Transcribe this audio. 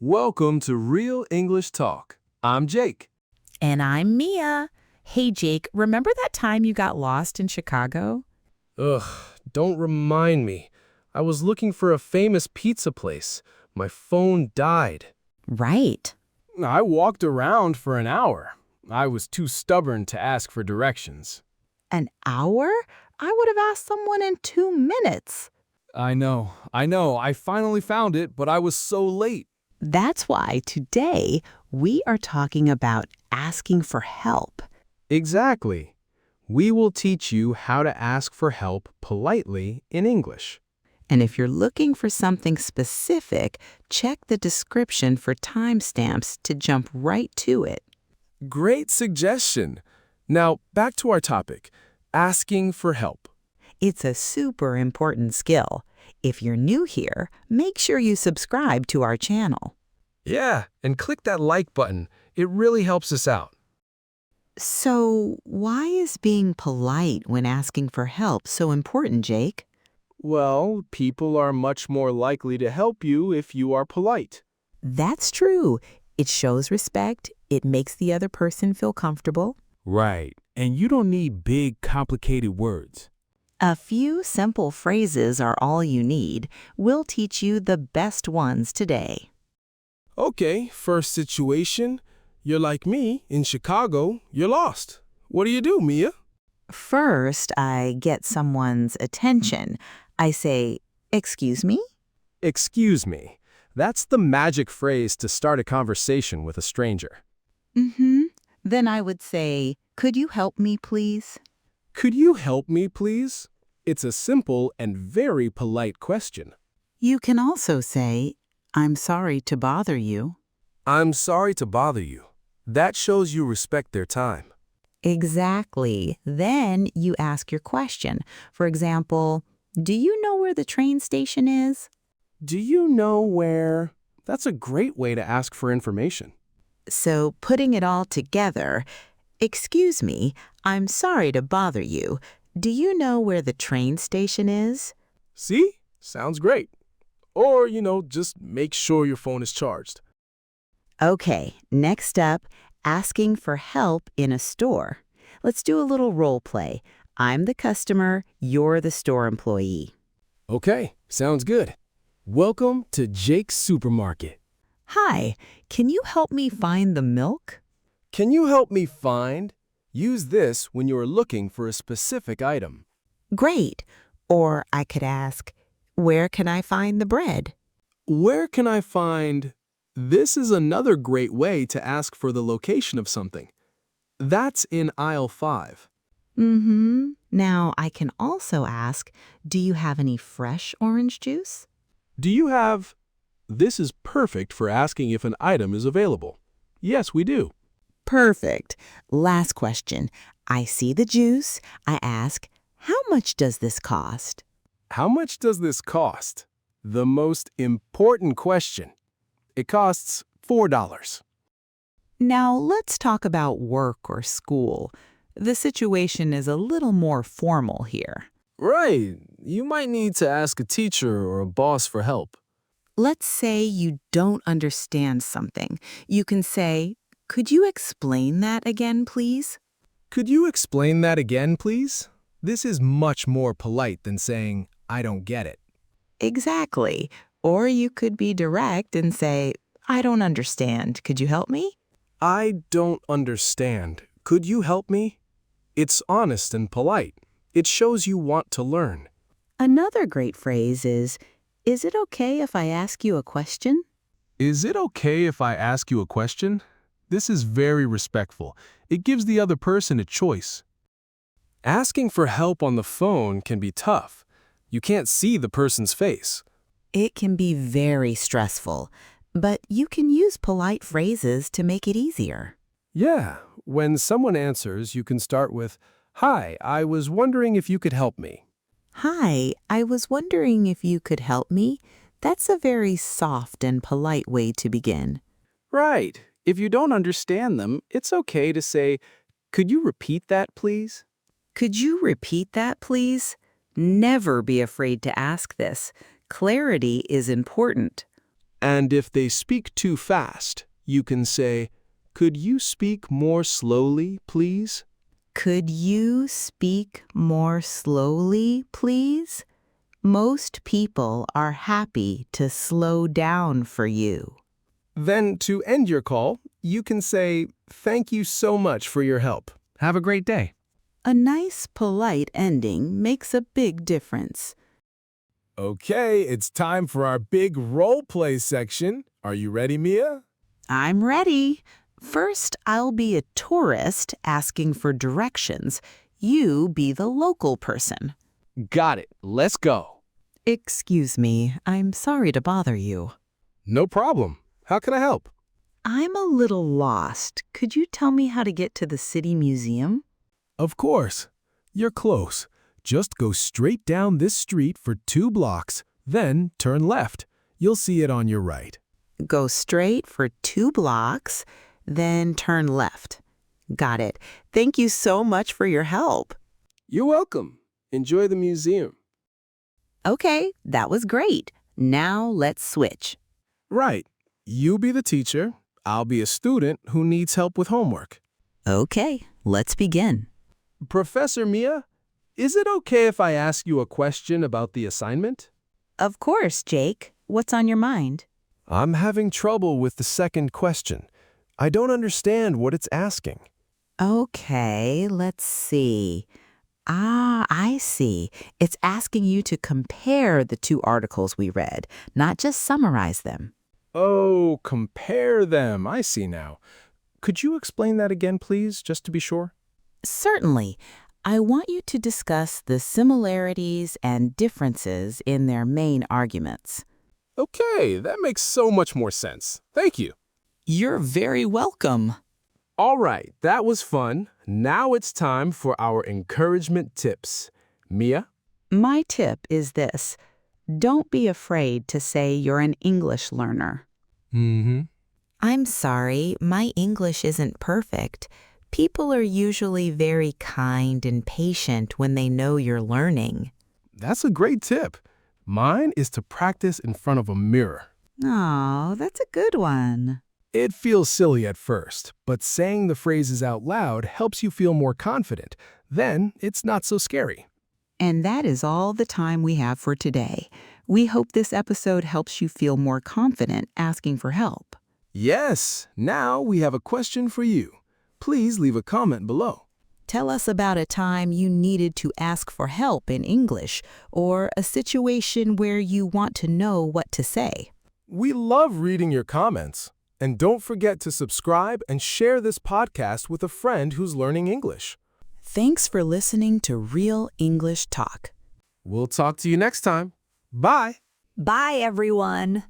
Welcome to Real English Talk. I'm Jake. And I'm Mia. Hey, Jake, remember that time you got lost in Chicago? Ugh, don't remind me. I was looking for a famous pizza place. My phone died. Right. I walked around for an hour. I was too stubborn to ask for directions. An hour? I would have asked someone in 2 minutes. I know. I finally found it, but I was so late. That's why today we are talking about asking for help. Exactly. We will teach you how to ask for help politely in English. And if you're looking for something specific, check the description for timestamps to jump right to it. Great suggestion. Now, back to our topic, asking for help. It's a super important skill. If you're new here, make sure you subscribe to our channel. Yeah, and click that like button. It really helps us out. So, why is being polite when asking for help so important, Jake? Well, people are much more likely to help you if you are polite. That's true. It shows respect, it makes the other person feel comfortable. Right, and you don't need big, complicated words. A few simple phrases are all you need. We'll teach you the best ones today. Okay, first situation. You're like me, in Chicago, you're lost. What do you do, Mia? First, I get someone's attention. I say, "Excuse me?" Excuse me. That's the magic phrase to start a conversation with a stranger. Then I would say, "Could you help me, please?" Could you help me, please? It's a simple and very polite question. You can also say, "I'm sorry to bother you." I'm sorry to bother you. That shows you respect their time. Exactly. Then you ask your question. For example, "Do you know where the train station is?" Do you know where? That's a great way to ask for information. So putting it all together, "Excuse me, I'm sorry to bother you. Do you know where the train station is?" See? Sounds great. Or, just make sure your phone is charged. Okay, next up, asking for help in a store. Let's do a little role play. I'm the customer, you're the store employee. Okay, sounds good. Welcome to Jake's Supermarket. Hi, can you help me find the milk? Can you help me find? Use this when you are looking for a specific item. Great. Or I could ask, "Where can I find the bread?" Where can I find? This is another great way to ask for the location of something. That's in aisle 5. Now I can also ask, "Do you have any fresh orange juice?" Do you have? This is perfect for asking if an item is available. Yes, we do. Perfect. Last question. I see the juice. I ask, "How much does this cost?" How much does this cost? The most important question. It costs $4. Now let's talk about work or school. The situation is a little more formal here. Right. You might need to ask a teacher or a boss for help. Let's say you don't understand something. You can say, "Could you explain that again, please?" Could you explain that again, please? This is much more polite than saying, I don't get it. Exactly. Or you could be direct and say, "I don't understand. Could you help me?" I don't understand. Could you help me? It's honest and polite. It shows you want to learn. Another great phrase is it okay if I ask you a question?" Is it okay if I ask you a question? This is very respectful. It gives the other person a choice. Asking for help on the phone can be tough. You can't see the person's face. It can be very stressful, but you can use polite phrases to make it easier. Yeah, when someone answers, you can start with, Hi, I was wondering if you could help me. "Hi, I was wondering if you could help me." That's a very soft and polite way to begin. Right. If you don't understand them, it's okay to say, "Could you repeat that, please?" "Could you repeat that, please?" Never be afraid to ask this. Clarity is important. And if they speak too fast, you can say, "Could you speak more slowly, please?" Could you speak more slowly, please? Most people are happy to slow down for you. Then, to end your call, you can say, "Thank you so much for your help. Have a great day." A nice, polite ending makes a big difference. Okay, it's time for our big role play section. Are you ready, Mia? I'm ready. First, I'll be a tourist asking for directions. You be the local person. Got it. Let's go. Excuse me, I'm sorry to bother you. No problem. How can I help? I'm a little lost. Could you tell me how to get to the city museum? Of course. You're close. Just go straight down this street for 2 blocks, then turn left. You'll see it on your right. Go straight for 2 blocks, then turn left. Got it. Thank you so much for your help. You're welcome. Enjoy the museum. Okay, that was great. Now let's switch. Right. You be the teacher. I'll be a student who needs help with homework. Okay, let's begin. Professor Mia, is it okay if I ask you a question about the assignment? Of course, Jake. What's on your mind? I'm having trouble with the second question. I don't understand what it's asking. Okay, let's see. I see. It's asking you to compare the 2 articles we read, not just summarize them. Oh, compare them. I see now. Could you explain that again, please, just to be sure? Certainly. I want you to discuss the similarities and differences in their main arguments. Okay, that makes so much more sense. Thank you. You're very welcome. All right, that was fun. Now it's time for our encouragement tips. Mia? My tip is this. Don't be afraid to say you're an English learner. Mm-hmm. I'm sorry, my English isn't perfect. People are usually very kind and patient when they know you're learning. That's a great tip. Mine is to practice in front of a mirror. Oh, that's a good one. It feels silly at first, but saying the phrases out loud helps you feel more confident. Then it's not so scary. And that is all the time we have for today. We hope this episode helps you feel more confident asking for help. Yes, now we have a question for you. Please leave a comment below. Tell us about a time you needed to ask for help in English or a situation where you want to know what to say. We love reading your comments. And don't forget to subscribe and share this podcast with a friend who's learning English. Thanks for listening to Real English Talk. We'll talk to you next time. Bye. Bye, everyone.